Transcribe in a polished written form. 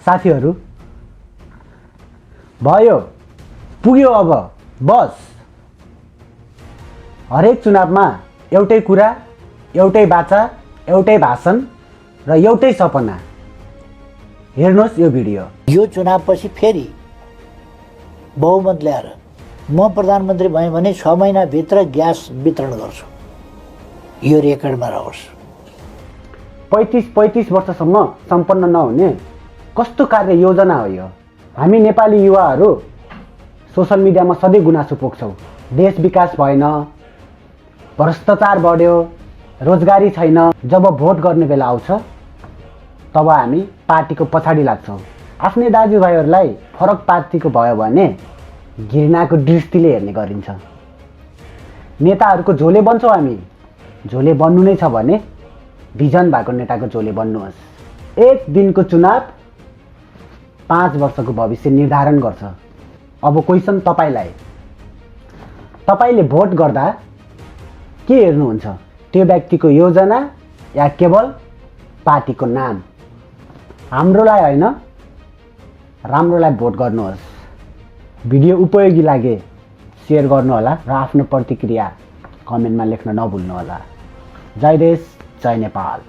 साथीहरू भयो, पुग्यो अब बस। हरेक चुनावमा एउटै कुरा, एउटै बाचा, एउटै भाषण र एउटै सपना। हेर्नुहोस् यो भिडियो। यो चुनावपछि फेरि बहुमत ल्याएर म प्रधानमन्त्री भएँ भने 6 महिनाभित्र ग्यास वितरण गर्छु। यो रेकर्डमा रहोस्। 35 वर्षसम्म सम्पन्न नहुने कस्तो कार्य योजना हो यो? हामी नेपाली युवाहरू सोसल मिडियामा सधैँ गुनासो पोख्छौँ। देश विकास भएन, भ्रष्टाचार बढ्यो, रोजगारी छैन। जब भोट गर्ने बेला आउँछ तब हामी पार्टीको पछाडि लाग्छौँ। आफ्नै दाजुभाइहरूलाई फरक पार्टीको भयो भने घृणाको दृष्टिले हेर्ने गरिन्छ। नेताहरूको झोले बन्छौँ हामी। झोले बन्नु नै छ भने भिजन भएको नेताको झोले बन्नुहोस्। एक दिनको चुनाव 5 वर्षको भविष्य निर्धारण गर्छ। अब क्वेसन तपाईलाई, तपाईले भोट गर्दा के हेर्नुहुन्छ? त्यो व्यक्तिको योजना या केवल पार्टीको नाम? हाम्रोलाई हैन, राम्रोलाई भोट गर्नुहोस्। भिडियो उपयोगी लागे शेयर गर्नुहोला र आफ्नो प्रतिक्रिया कमेन्टमा लेख्न नभुल्नुहोला। जय देश, जय नेपाल।